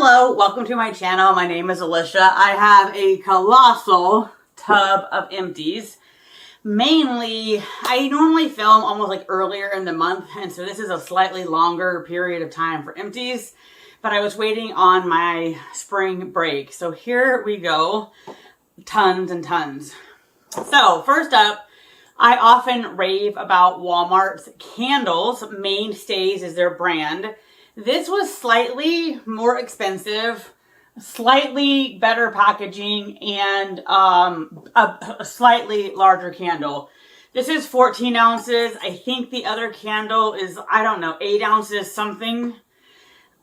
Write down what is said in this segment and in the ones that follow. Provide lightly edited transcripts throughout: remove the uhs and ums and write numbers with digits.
Hello, welcome to my channel. My name is Alicia. I have a colossal tub of empties. Mainly, I normally film almost like earlier in the month, and so this is a slightly longer period of time for empties, but I was waiting on my spring break. So here we go, tons and tons. So first up, I often rave about Walmart's candles. Mainstays is their brand. This was slightly more expensive, slightly better packaging, and a slightly larger candle. This is 14 ounces. I think the other candle is, I don't know, 8 ounces something.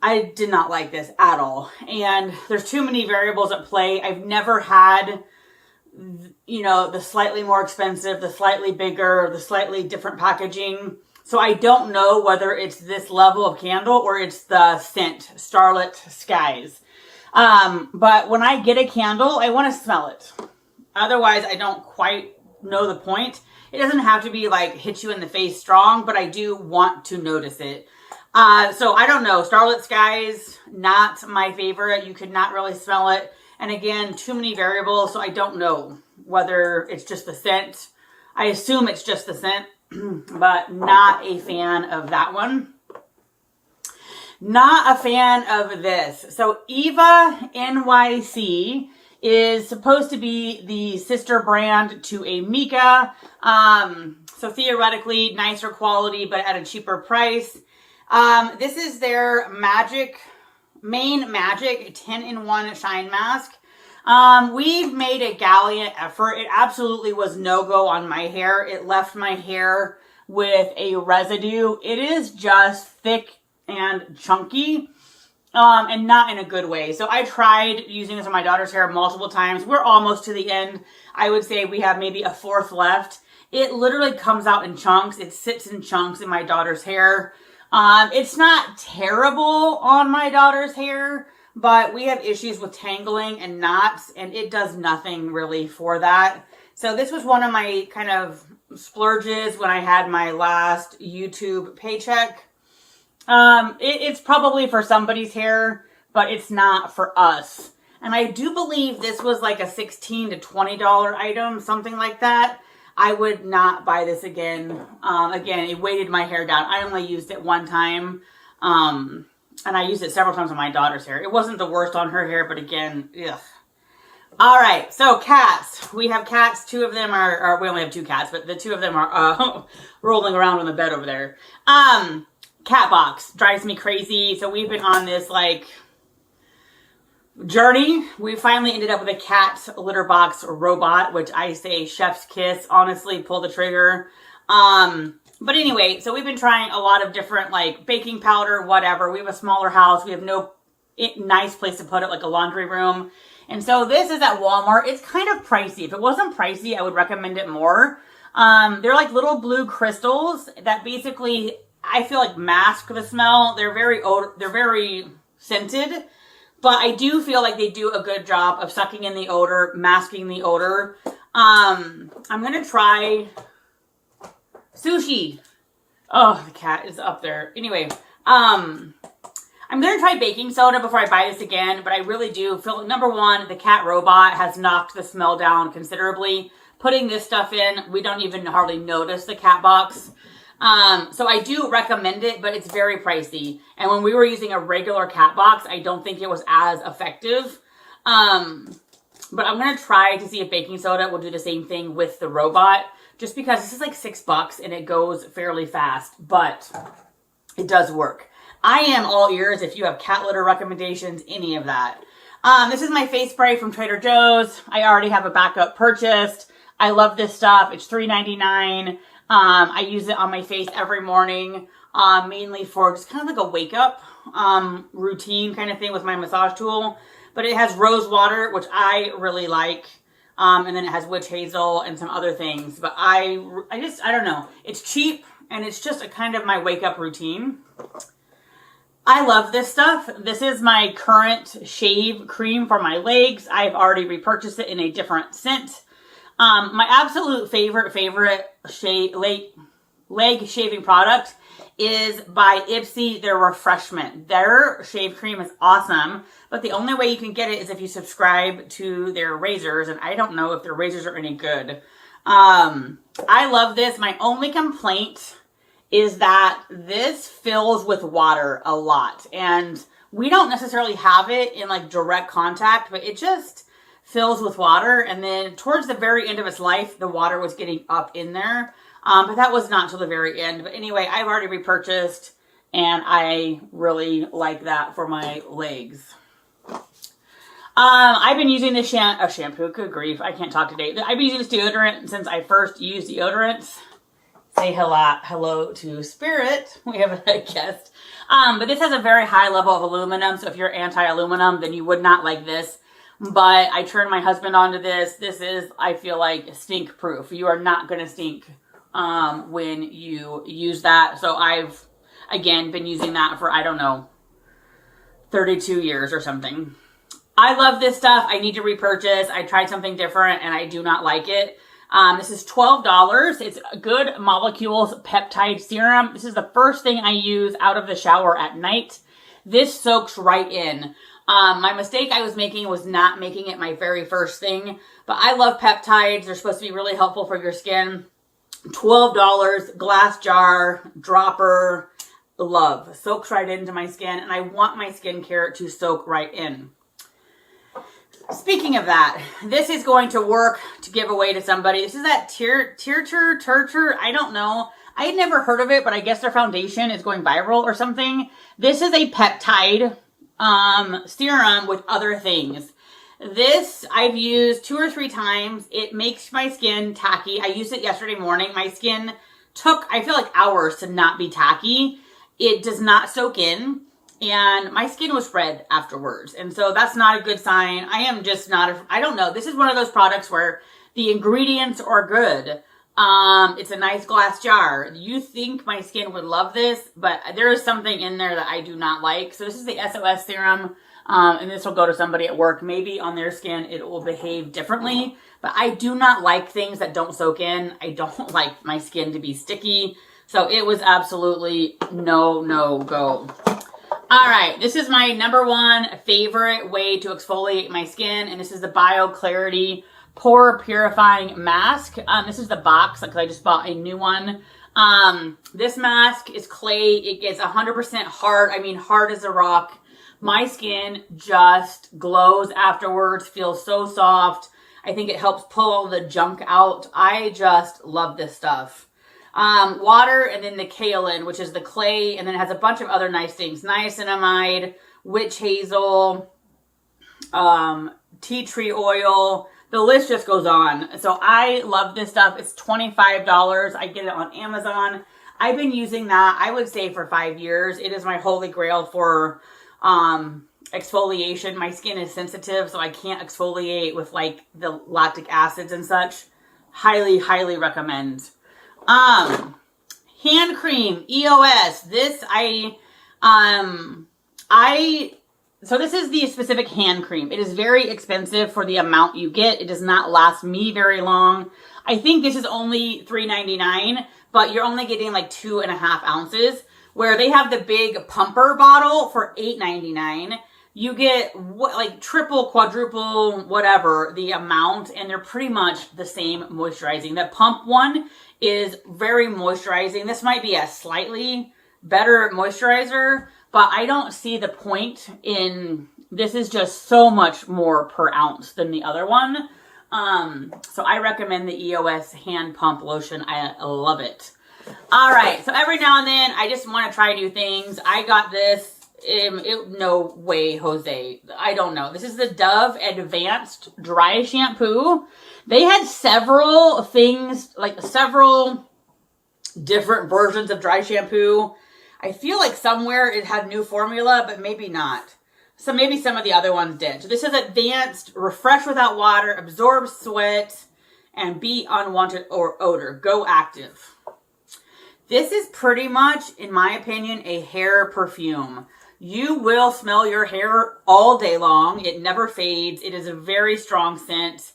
I did not like this at all. And there's too many variables at play. I've never had, you know, the slightly more expensive, the slightly bigger, the slightly different packaging. So I don't know whether it's this level of candle or it's the scent, Starlit Skies. But when I get a candle, I want to smell it. Otherwise, I don't quite know the point. It doesn't have to be like hit you in the face strong, but I do want to notice it. So I don't know. Starlit Skies, not my favorite. You could not really smell it. And again, too many variables, so I don't know whether it's just the scent. I assume it's just the scent. But not a fan of that one. Not a fan of this. So Eva NYC is supposed to be the sister brand to a Mika. So theoretically nicer quality, but at a cheaper price. This is their Main Magic 10-in-1 Shine Mask. We've made a gallant effort. It absolutely was no-go on my hair. It left my hair with a residue. It is just thick and chunky, and not in a good way. So I tried using this on my daughter's hair multiple times. We're almost to the end. I would say we have maybe a fourth left. It literally comes out in chunks. It sits in chunks in my daughter's hair. It's not terrible on my daughter's hair, but we have issues with tangling and knots, and it does nothing really for that. So this was one of my kind of splurges when I had my last YouTube paycheck. It's probably for somebody's hair, but it's not for us. And I do believe this was like a $16 to $20 item, something like that. I would not buy this again. Again, it weighted my hair down. I only used it one time. And I used it several times on my daughter's hair. It wasn't the worst on her hair, but again, ugh. All right, so cats. We have cats. Two of them are, we only have two cats, but the two of them are rolling around on the bed over there. Cat box drives me crazy. So we've been on this like journey. We finally ended up with a cat litter box robot, which I say chef's kiss. Honestly, pull the trigger. But anyway, so we've been trying a lot of different like baking powder, whatever. We have a smaller house. We have no nice place to put it, like a laundry room. And so this is at Walmart. It's kind of pricey. If it wasn't pricey, I would recommend it more. They're like little blue crystals that basically, I feel like mask the smell. They're very scented, but I do feel like they do a good job of sucking in the odor, masking the odor. I'm going to try sushi. Oh, the cat is up there. Anyway, I'm going to try baking soda before I buy this again, but I really do feel, number one, the cat robot has knocked the smell down considerably. Putting this stuff in, we don't even hardly notice the cat box. So I do recommend it, but it's very pricey. And when we were using a regular cat box, I don't think it was as effective. But I'm going to try to see if baking soda will do the same thing with the robot. Just because this is like $6 and it goes fairly fast, but it does work. I am all ears if you have cat litter recommendations, any of that. This is my face spray from Trader Joe's. I already have a backup purchased. I love this stuff. It's $3.99. I use it on my face every morning, mainly for just kind of like a wake up routine kind of thing with my massage tool. But it has rose water, which I really like. And then it has witch hazel and some other things. But I don't know. It's cheap and it's just a kind of my wake up routine. I love this stuff. This is my current shave cream for my legs. I've already repurchased it in a different scent. My absolute favorite leg shaving product is by Ipsy, their Refreshment. Their shave cream is awesome, but the only way you can get it is if you subscribe to their razors, and I don't know if their razors are any good. I love this. My only complaint is that this fills with water a lot, and we don't necessarily have it in like direct contact, but it just fills with water. And then towards the very end of its life, the water was getting up in there. But that was not till the very end. But anyway, I've already repurchased, and I really like that for my legs. I've been using this shampoo. Good grief, I can't talk today. I've been using this deodorant since I first used deodorants. Say hello to Spirit. We have a guest. But this has a very high level of aluminum, so if you're anti-aluminum, then you would not like this. But I turned my husband onto this. This is, I feel like, stink proof. You are not going to stink when you use that. So I've, again, been using that for, I don't know, 32 years or something. I love this stuff. I need to repurchase. I tried something different and I do not like it. This is $12. It's a Good Molecules Peptide Serum. This is the first thing I use out of the shower at night. This soaks right in. My mistake I was making was not making it my very first thing, but I love peptides. They're supposed to be really helpful for your skin. $12, glass jar, dropper, love. Soaks right into my skin, and I want my skincare to soak right in. Speaking of that, this is going to work to give away to somebody. This is that Turtur, I don't know. I had never heard of it, but I guess their foundation is going viral or something. This is a peptide serum with other things. This I've used 2 or 3 times. It makes my skin tacky. I used it yesterday morning. My skin took, I feel like, hours to not be tacky. It does not soak in, and my skin was red afterwards. And so that's not a good sign. I am just not, I don't know. This is one of those products where the ingredients are good. It's a nice glass jar. You think my skin would love this, but there is something in there that I do not like. So this is the SOS serum, and this will go to somebody at work. Maybe on their skin it will behave differently, but I do not like things that don't soak in. I don't like my skin to be sticky. So it was absolutely no go. All right, this is my #1 favorite way to exfoliate my skin, and this is the Bioc Clarity Pore Purifying Mask. This is the box because I just bought a new one. This mask is clay. It gets 100% hard. I mean, hard as a rock. My skin just glows afterwards, feels so soft. I think it helps pull all the junk out. I just love this stuff. Water, and then the kaolin, which is the clay, and then it has a bunch of other nice things. Niacinamide, witch hazel, tea tree oil. The list just goes on. So I love this stuff. It's $25. I get it on Amazon. I've been using that, I would say, for 5 years. It is my holy grail for exfoliation. My skin is sensitive, so I can't exfoliate with like the lactic acids and such. Highly recommend. Hand cream, EOS. This so this is the specific hand cream. It is very expensive for the amount you get. It does not last me very long. I think this is only $3.99, but you're only getting like 2.5 ounces, where they have the big pumper bottle for $8.99. You get like triple, quadruple, whatever the amount, and they're pretty much the same moisturizing. The pump one is very moisturizing. This might be a slightly better moisturizer, but I don't see the point in, this is just so much more per ounce than the other one. So I recommend the EOS hand pump lotion. I love it. All right, so every now and then I just want to try new things. I got this. No way, Jose. I don't know. This is the Dove Advanced Dry Shampoo. They had several things, like several different versions of dry shampoo. I feel like somewhere it had new formula, but maybe not. So maybe some of the other ones did. So this is Advanced, refresh without water, absorb sweat, and beat unwanted odor. Go active. This is pretty much, in my opinion, a hair perfume. You will smell your hair all day long. It never fades. It is a very strong scent.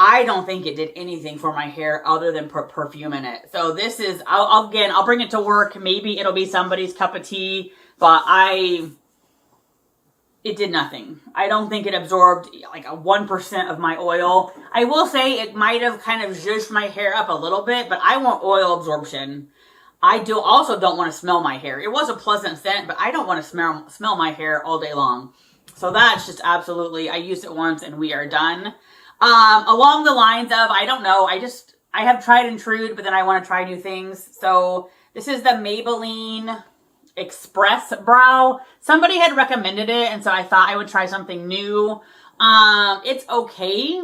I don't think it did anything for my hair other than put perfume in it. So this is, I'll bring it to work. Maybe it'll be somebody's cup of tea, but it did nothing. I don't think it absorbed like a 1% of my oil. I will say it might have kind of zhuzhed my hair up a little bit, but I want oil absorption. I also don't want to smell my hair. It was a pleasant scent, but I don't want to smell my hair all day long. So that's just absolutely, I used it once and we are done. Along the lines of, I don't know, I have tried and true, but then I want to try new things. So this is the Maybelline Express Brow. Somebody had recommended it, and so I thought I would try something new. It's okay,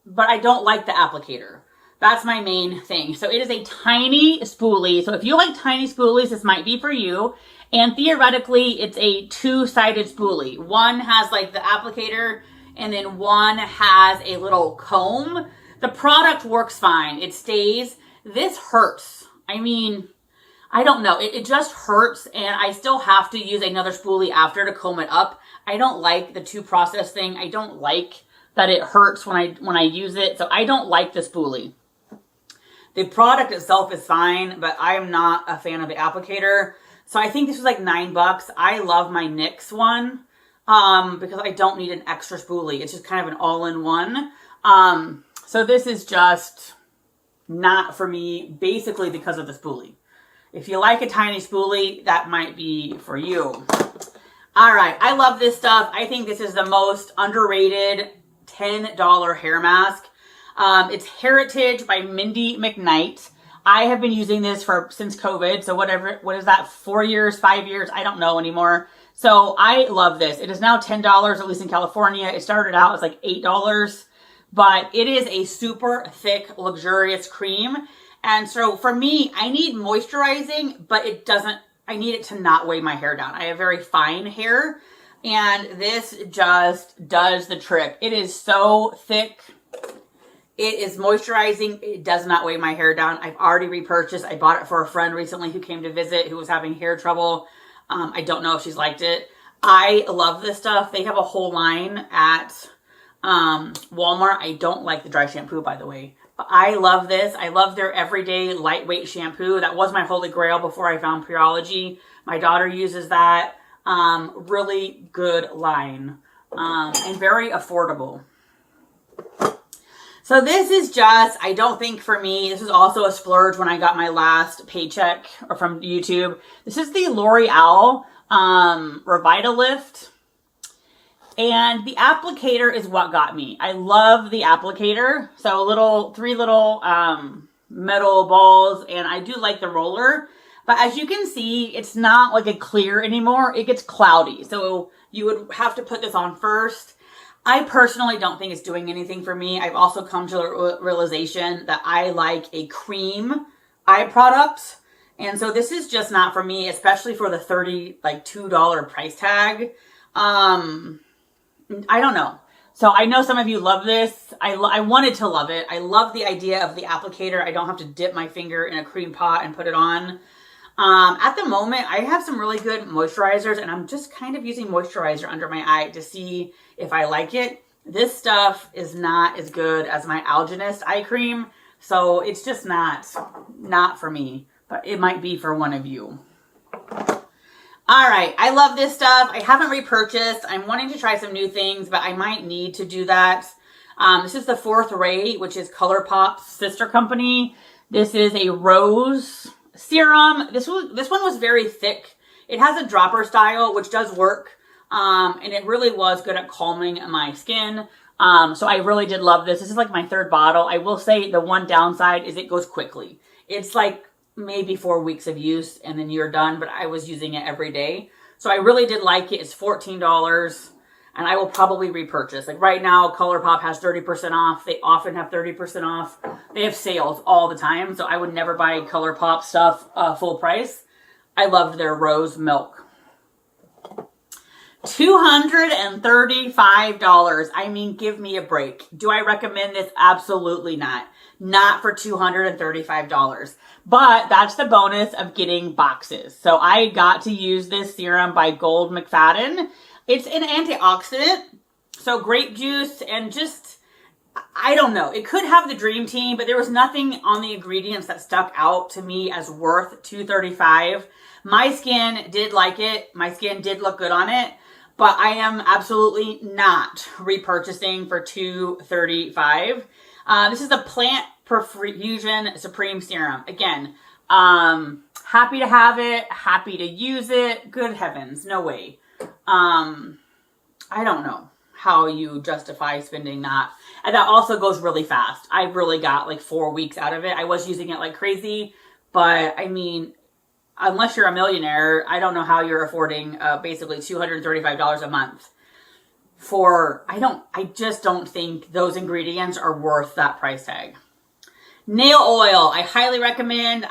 but I don't like the applicator. That's my main thing. So it is a tiny spoolie. So if you like tiny spoolies, this might be for you. And theoretically, it's a two-sided spoolie. One has like the applicator, and then one has a little comb. The product works fine. It stays. This hurts. I mean, I don't know. It just hurts, and I still have to use another spoolie after to comb it up. I don't like the two-process thing. I don't like that it hurts when I use it. So I don't like the spoolie. The product itself is fine, but I'm not a fan of the applicator. So I think this was like $9. I love my NYX one because I don't need an extra spoolie. It's just kind of an all-in-one. So this is just not for me, basically because of the spoolie. If you like a tiny spoolie, that might be for you. All right, I love this stuff. I think this is the most underrated $10 hair mask. It's Heritage by Mindy McKnight. I have been using this since COVID. So what is that? 4 years, 5 years? I don't know anymore. So I love this. It is now $10, at least in California. It started out as like $8, but it is a super thick, luxurious cream. And so for me, I need moisturizing, but I need it to not weigh my hair down. I have very fine hair, and this just does the trick. It is so thick. It is moisturizing. It does not weigh my hair down. I've already repurchased. I bought it for a friend recently who came to visit who was having hair trouble. I don't know if she's liked it. I love this stuff. They have a whole line at Walmart. I don't like the dry shampoo, by the way. But I love this. I love their everyday lightweight shampoo. That was my holy grail before I found Pureology. My daughter uses that. Really good line. And very affordable. So this is just, I don't think for me, this is also a splurge when I got my last paycheck from YouTube. This is the L'Oreal ReVital Lift. And the applicator is what got me. I love the applicator. So three little metal balls, and I do like the roller. But as you can see, it's not like a clear anymore. It gets cloudy. So you would have to put this on first. I personally don't think it's doing anything for me. I've also come to the realization that I like a cream eye product. And so this is just not for me, especially for the $2 price tag. I don't know. So I know some of you love this. I wanted to love it. I love the idea of the applicator. I don't have to dip my finger in a cream pot and put it on. At the moment, I have some really good moisturizers, and I'm just kind of using moisturizer under my eye to see if I like it. This stuff is not as good as my Algenist eye cream, so it's just not for me, but it might be for one of you. All right, I love this stuff. I haven't repurchased. I'm wanting to try some new things, but I might need to do that. This is the Fourth Ray, which is Colourpop's sister company. This is a rose serum. This one was very thick. It has a dropper style, which does work. And it really was good at calming my skin. So I really did love this. This is like my third bottle. I will say the one downside is it goes quickly. It's like maybe 4 weeks of use and then you're done, but I was using it every day. So I really did like it. It's $14 and I will probably repurchase. Like right now, Colourpop has 30% off. They often have 30% off. They have sales all the time. So I would never buy Colourpop stuff full price. I loved their rose milk. $235. I mean, give me a break. Do I recommend this? Absolutely not. Not for $235. But that's the bonus of getting boxes. So I got to use this serum by GoldMcFaden. It's an antioxidant. So grape juice and just, I don't know. It could have the dream team, but there was nothing on the ingredients that stuck out to me as worth $2.35. My skin did like it. My skin did look good on it, but I am absolutely not repurchasing for $2.35. This is the Plant Perfusion Supreme Serum. Again, happy to have it, happy to use it. Good heavens, no way. I don't know how you justify spending that. And that also goes really fast. I really got like 4 weeks out of it. I was using it like crazy, but I mean, unless you're a millionaire, I don't know how you're affording basically $235 a month for, I just don't think those ingredients are worth that price tag. Nail oil, I highly recommend.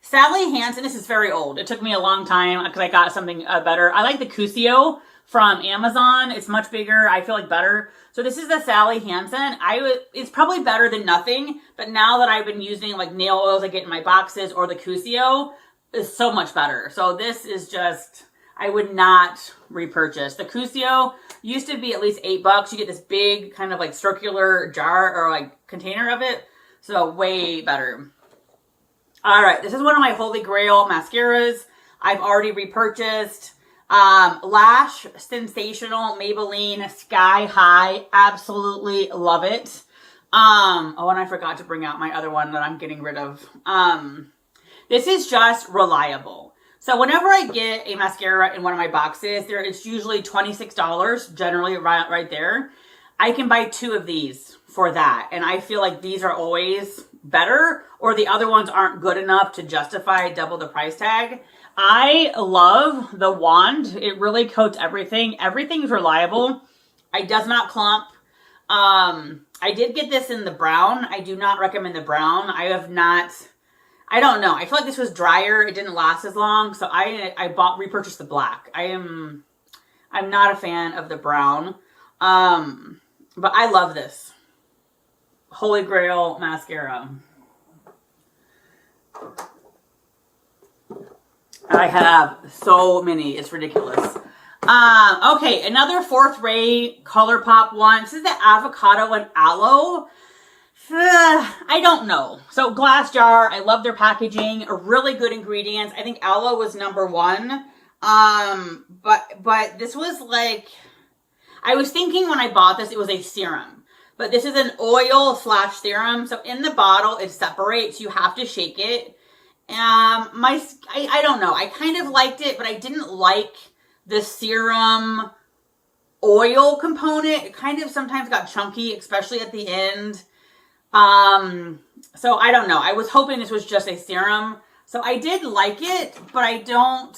Sadly, Hansen, this is very old. It took me a long time because I got something better. I like the Cusio from Amazon. It's much bigger. I feel like better. So this is the Sally Hansen. It's probably better than nothing, but now that I've been using like nail oils I get in my boxes or the Cusio, is so much better. So this is just, I would not repurchase. The Cusio used to be at least $8. You get this big kind of like circular jar or like container of it. So way better. All right, this is one of my holy grail mascaras. I've already repurchased. Lash Sensational Maybelline Sky High. Absolutely love it. Oh, and I forgot to bring out my other one that I'm getting rid of. This is just reliable. So whenever I get a mascara in one of my boxes, it's usually $26, generally right there. I can buy 2 of these for that. And I feel like these are always better, or the other ones aren't good enough to justify double the price tag. I love the wand. It really coats everything. Everything's reliable. It does not clump. I did get this in the brown. I do not recommend the brown. I don't know. I feel like this was drier. It didn't last as long. So I repurchased the black. I'm not a fan of the brown. But I love this. Holy Grail mascara. I have so many. It's ridiculous. Okay, another 4th Ray Colourpop one. This is the Avocado and Aloe. I don't know. So glass jar. I love their packaging. Really good ingredients. I think aloe was #1. But this was like, I was thinking when I bought this, it was a serum. But this is an oil / serum. So in the bottle, it separates. You have to shake it. I don't know. I kind of liked it, but I didn't like the serum oil component. It kind of sometimes got chunky, especially at the end. So I don't know. I was hoping this was just a serum. So I did like it, but I don't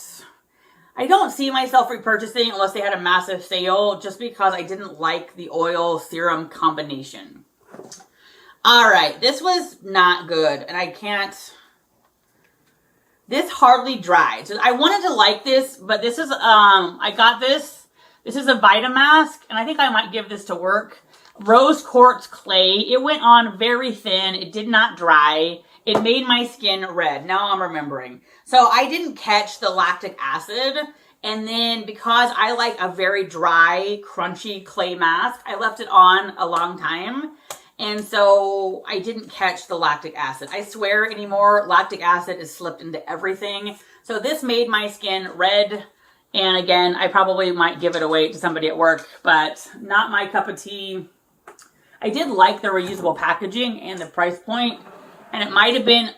see myself repurchasing unless they had a massive sale, just because I didn't like the oil serum combination. All right. This was not good, and I can't. This hardly dried. So I wanted to like this, but this is, I got this. This is a Vitamask, and I think I might give this to work. Rose Quartz Clay. It went on very thin. It did not dry. It made my skin red. Now I'm remembering. So I didn't catch the lactic acid. And then because I like a very dry, crunchy clay mask, I left it on a long time. And so I didn't catch the lactic acid. I swear anymore, lactic acid is slipped into everything. So this made my skin red. And again, I probably might give it away to somebody at work, but not my cup of tea. I did like the reusable packaging and the price point, and it might have been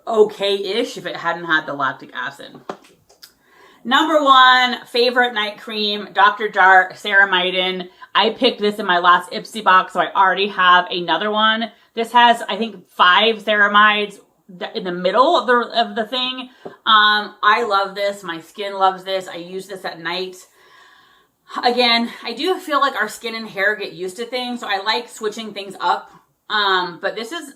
okay-ish if it hadn't had the lactic acid. #1 favorite night cream, Dr. Jart Ceramidin. I picked this in my last Ipsy box, so I already have another one. This has, I think, 5 ceramides in the middle of the thing. I love this. My skin loves this. I use this at night. Again, I do feel like our skin and hair get used to things, so I like switching things up. But this is,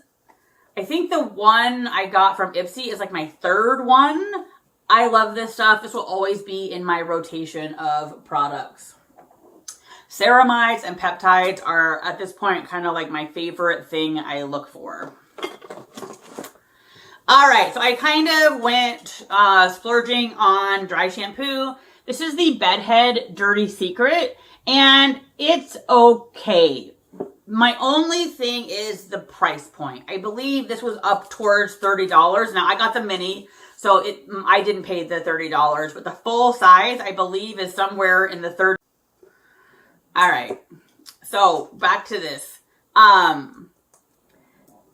I think the one I got from Ipsy is like my 3rd one. I love this stuff. This will always be in my rotation of products. Ceramides and peptides are, at this point, kind of like my favorite thing I look for. All right, so I kind of went splurging on dry shampoo. This is the Bedhead Dirty Secret, and it's okay. My only thing is the price point. I believe this was up towards $30. Now I got the mini, so I didn't pay the $30, but the full size I believe is somewhere in the 30. All right, so back to this.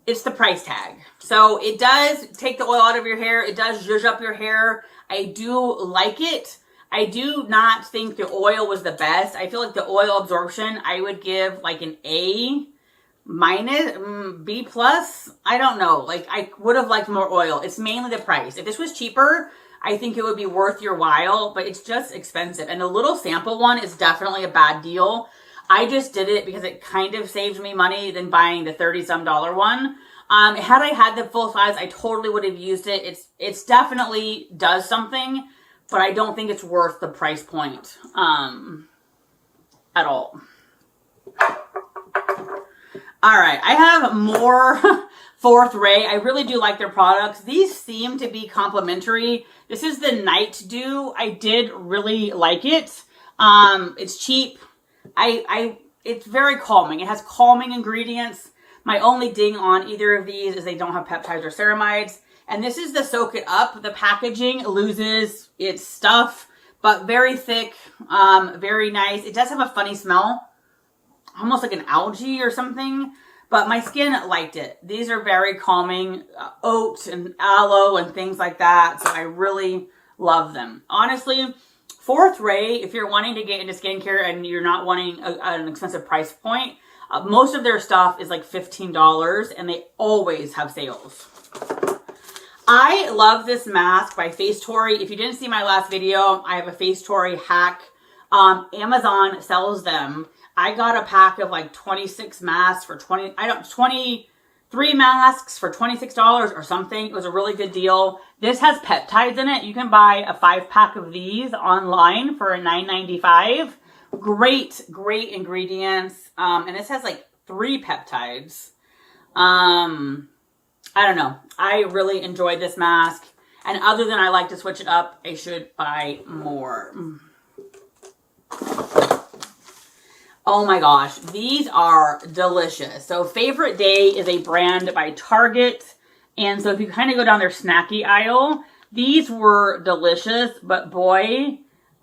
It's the price tag. So it does take the oil out of your hair. It does zhuzh up your hair. I do like it. I do not think the oil was the best. I feel like the oil absorption, I would give like an A minus, B plus. I don't know. Like I would have liked more oil. It's mainly the price. If this was cheaper, I think it would be worth your while, but it's just expensive. And the little sample one is definitely a bad deal. I just did it because it kind of saved me money than buying the $30-some one. Had I had the full size, I totally would have used it. It's definitely does something, but I don't think it's worth the price point at all. All right, I have more Fourth Ray. I really do like their products. These seem to be complimentary. This is the Night Dew. I did really like it. It's cheap. It's very calming. It has calming ingredients. My only ding on either of these is they don't have peptides or ceramides. And this is the Soak It Up. The packaging loses its stuff, but very thick, very nice. It does have a funny smell, almost like an algae or something, but my skin liked it. These are very calming, oat and aloe and things like that, so I really love them. Honestly, Fourth Ray, if you're wanting to get into skincare and you're not wanting an expensive price point, most of their stuff is like $15 and they always have sales. I love this mask by Face Tory. If you didn't see my last video, I have a Face Tory hack. Amazon sells them. I got a pack of like 26 masks for 23 masks for $26 or something. It was a really good deal. This has peptides in it. You can buy a 5-pack of these online for $9.95. Great, great ingredients. And this has like 3 peptides. I don't know. I really enjoyed this mask. And other than I like to switch it up, I should buy more. Oh my gosh. These are delicious. So Favorite Day is a brand by Target. And so if you kind of go down their snacky aisle, these were delicious, but boy,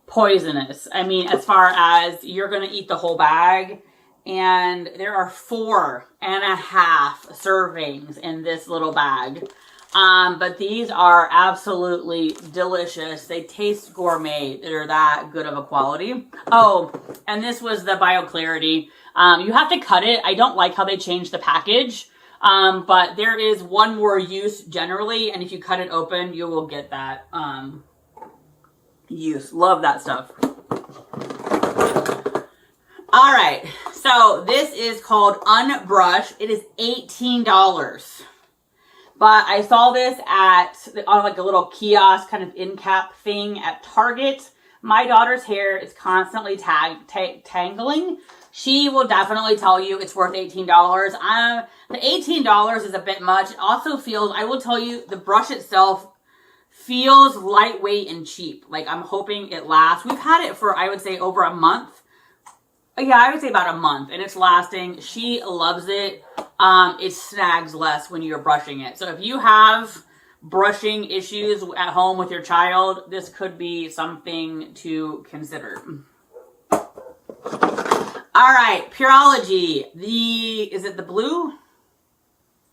poisonous. I mean, as far as you're going to eat the whole bag. And there are 4.5 servings in this little bag. But these are absolutely delicious. They taste gourmet. They're that good of a quality. Oh, and this was the Bioc Clarity. You have to cut it. I don't like how they changed the package. But there is one more use generally. And if you cut it open, you will get that use. Love that stuff. All right, so this is called Unbrush. It is $18. But I saw this on like a little kiosk kind of end cap thing at Target. My daughter's hair is constantly tangling. She will definitely tell you it's worth $18. The $18 is a bit much. It also feels, I will tell you, the brush itself feels lightweight and cheap. Like I'm hoping it lasts. We've had it for, I would say, over a month. Yeah, I would say about a month, and it's lasting. She loves it. It snags less when you're brushing it. So if you have brushing issues at home with your child, this could be something to consider. All right, Pureology. Is it the blue?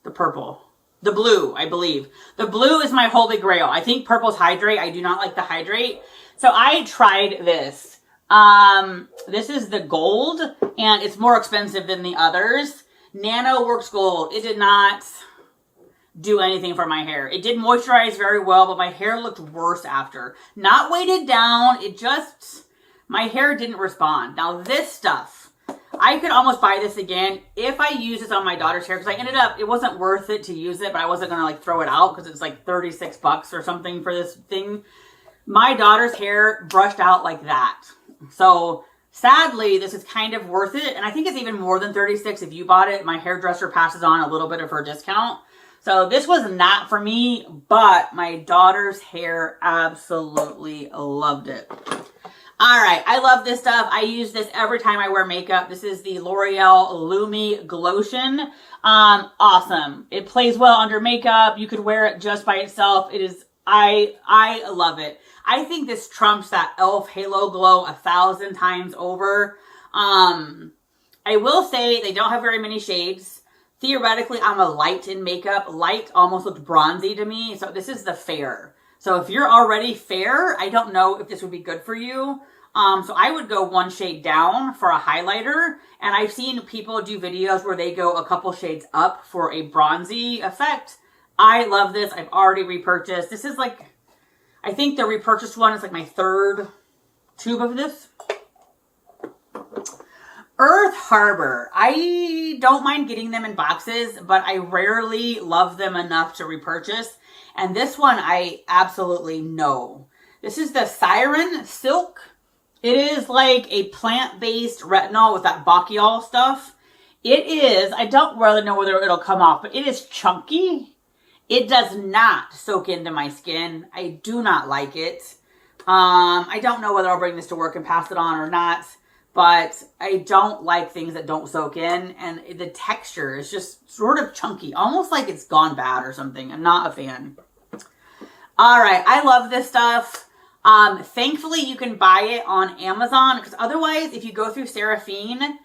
The purple. The blue, I believe. The blue is my holy grail. I think purple's hydrate. I do not like the hydrate. So I tried this. This is the gold, and it's more expensive than the others. Nano Works Gold. It did not do anything for my hair. It did moisturize very well, but my hair looked worse after. Not weighted down. My hair didn't respond. Now this stuff, I could almost buy this again if I use this on my daughter's hair, because it wasn't worth it to use it, but I wasn't going to like throw it out because it's like $36 or something for this thing. My daughter's hair brushed out like that. So sadly, this is kind of worth it. And I think it's even more than $36 if you bought it. My hairdresser passes on a little bit of her discount. So this was not for me, but my daughter's hair absolutely loved it. All right, I love this stuff. I use this every time I wear makeup. This is the L'Oreal Lumi Glotion. Awesome. It plays well under makeup. You could wear it just by itself. It is, I love it. I think this trumps that e.l.f. Halo Glow 1,000 times over. I will say they don't have very many shades. Theoretically, I'm a light in makeup. Light almost looked bronzy to me. So this is the fair. So if you're already fair, I don't know if this would be good for you. So I would go one shade down for a highlighter. And I've seen people do videos where they go a couple shades up for a bronzy effect. I love this. I've already repurchased. This is like, I think the repurchased one is like my 3rd tube of this. Earth Harbor. I don't mind getting them in boxes, but I rarely love them enough to repurchase. And this one I absolutely know. This is the Siren Silk. It is like a plant-based retinol with that Bioc stuff. It is, I don't really know whether it'll come off, but it is chunky. It does not soak into my skin. I do not like it. I don't know whether I'll bring this to work and pass it on or not, but I don't like things that don't soak in, and the texture is just sort of chunky, almost like it's gone bad or something. I'm not a fan. All right, I love this stuff. Thankfully, you can buy it on Amazon, because otherwise, if you go through Seraphine,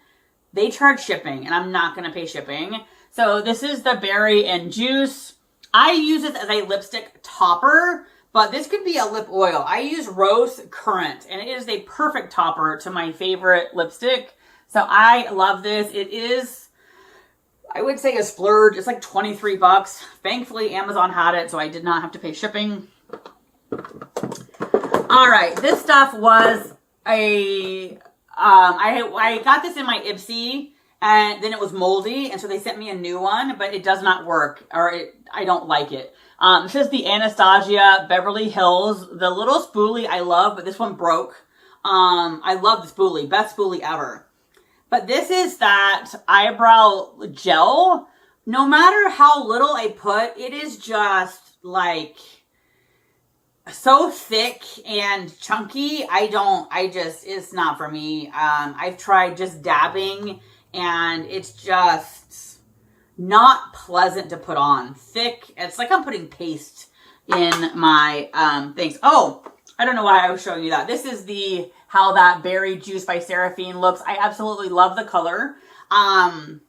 they charge shipping, and I'm not going to pay shipping. So this is the Berry and Juice. I use this as a lipstick topper, but this could be a lip oil. I use Rose Current, and it is a perfect topper to my favorite lipstick. So I love this. It is, I would say, a splurge. It's like 23 bucks. Thankfully, Amazon had it, so I did not have to pay shipping. All right, this stuff was a, I got this in my Ipsy, and then it was moldy, and so they sent me a new one, but it does not work, or I don't like it. This is the Anastasia Beverly Hills. The little spoolie I love, but this one broke. I love the spoolie. Best spoolie ever. But this is that eyebrow gel. No matter how little I put, it is just like so thick and chunky. It's not for me. I've tried just dabbing, and it's just not pleasant to put on. Thick. It's like I'm putting paste in my things. Oh, I don't know why I was showing you that. This is the How That Berry Juice by Seraphine looks. I absolutely love the color. It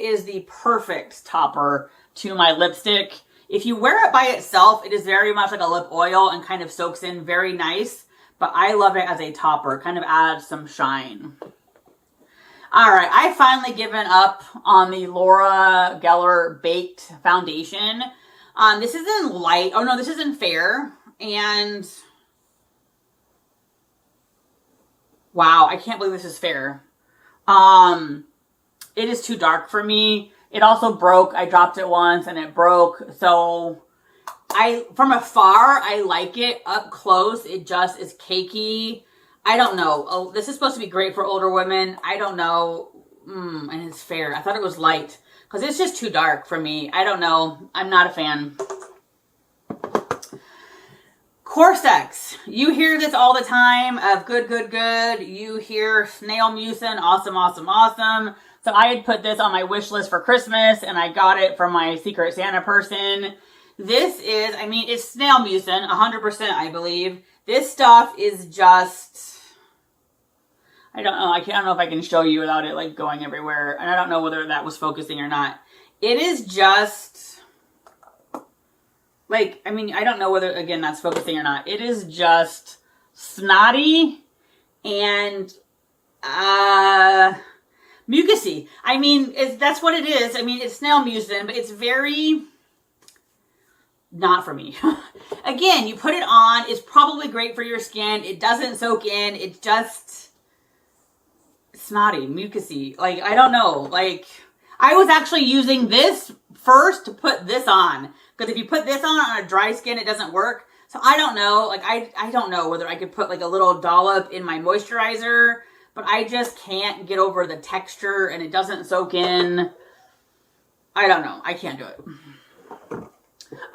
is the perfect topper to my lipstick. If you wear it by itself, it is very much like a lip oil and kind of soaks in very nice. But I love it as a topper. Kind of adds some shine. All right, I've finally given up on the Laura Geller Baked Foundation. This is in light. Oh, no, this is in fair. And wow, I can't believe this is fair. It is too dark for me. It also broke. I dropped it once and it broke. So from afar, I like it. Up close, it just is cakey. I don't know. Oh, this is supposed to be great for older women. I don't know. And it's fair. I thought it was light because it's just too dark for me. I don't know. I'm not a fan. Corsex. You hear this all the time of good, good, good. You hear Snail Muin, awesome, awesome, awesome. So I had put this on my wish list for Christmas, and I got it from my Secret Santa person. This is, I mean, it's Snail Muin, 100%, I believe. This stuff is just, I don't know. I don't know if I can show you without it like going everywhere. And I don't know whether that was focusing or not. It is just like, I mean, I don't know whether, again, that's focusing or not. It is just snotty and mucusy. I mean, that's what it is. I mean, it's Snail Muin, but it's very not for me. Again, you put it on. It's probably great for your skin. It doesn't soak in. It's just snotty, mucusy. Like, I don't know. Like, I was actually using this first to put this on. Because if you put this on a dry skin, it doesn't work. So I don't know. Like, I don't know whether I could put like a little dollop in my moisturizer. But I just can't get over the texture and it doesn't soak in. I don't know. I can't do it.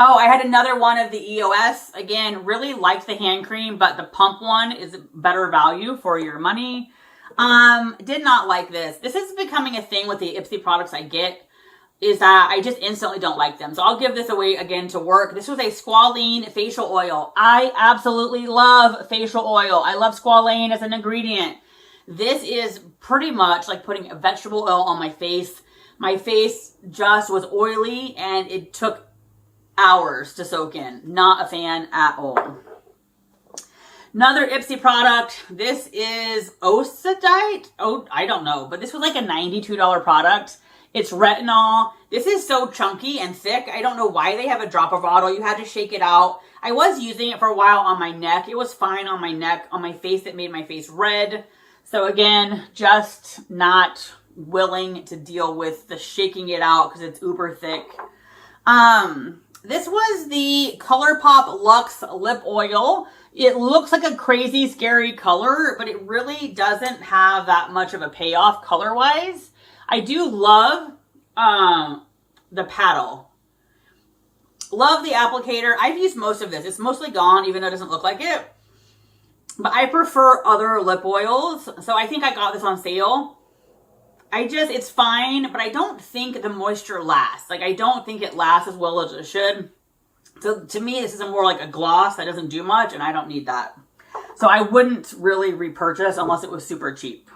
Oh, I had another one of the EOS. Again, really liked the hand cream, but the pump one is better value for your money. Did not like this. This is becoming a thing with the Ipsy products I get, is that I just instantly don't like them. So I'll give this away again to work. This was a squalene facial oil. I absolutely love facial oil. I love squalene as an ingredient. This is pretty much like putting a vegetable oil on my face. My face just was oily and it took hours to soak in. Not a fan at all. Another Ipsy product. This is Osadite. Oh, I don't know, but this was like a $92 product. It's retinol. This is so chunky and thick. I don't know why they have a dropper bottle. You had to shake it out. I was using it for a while on my neck. It was fine on my neck. On my face, it made my face red. So again, just not willing to deal with the shaking it out because it's uber thick. This was the Colourpop Luxe Lip Oil. It looks like a crazy, scary color, but it really doesn't have that much of a payoff color-wise. I do love the paddle. Love the applicator. I've used most of this. It's mostly gone, even though it doesn't look like it. But I prefer other lip oils. So I think I got this on sale. It's fine, but I don't think the moisture lasts. Like, I don't think it lasts as well as it should. So to me, this is more like a gloss that doesn't do much, and I don't need that. So I wouldn't really repurchase unless it was super cheap.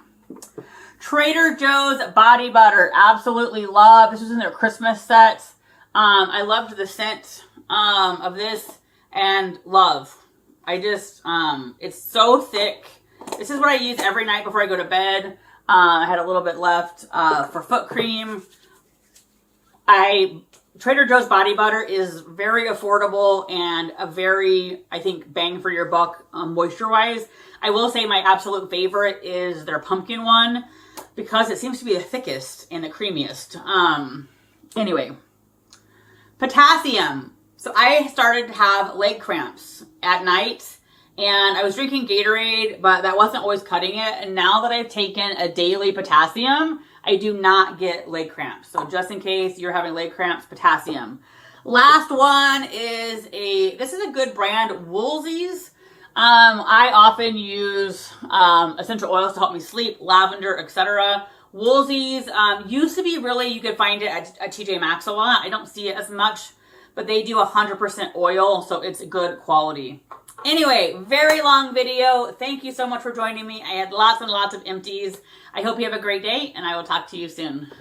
Trader Joe's Body Butter. Absolutely love. This was in their Christmas set. I loved the scent of this and love. It's so thick. This is what I use every night before I go to bed. I had a little bit left for foot cream. Trader Joe's Body Butter is very affordable and a very, I think, bang for your buck moisture-wise. I will say my absolute favorite is their pumpkin one because it seems to be the thickest and the creamiest. Anyway, potassium. So I started to have leg cramps at night. And I was drinking Gatorade, but that wasn't always cutting it. And now that I've taken a daily potassium, I do not get leg cramps. So just in case you're having leg cramps, potassium. Last one is this is a good brand, Woolies. I often use essential oils to help me sleep, lavender, etc. Woolies used to be really, you could find it at TJ Maxx a lot. I don't see it as much, but they do 100% oil, so it's good quality. Anyway, very long video. Thank you so much for joining me. I had lots and lots of empties. I hope you have a great day, and I will talk to you soon.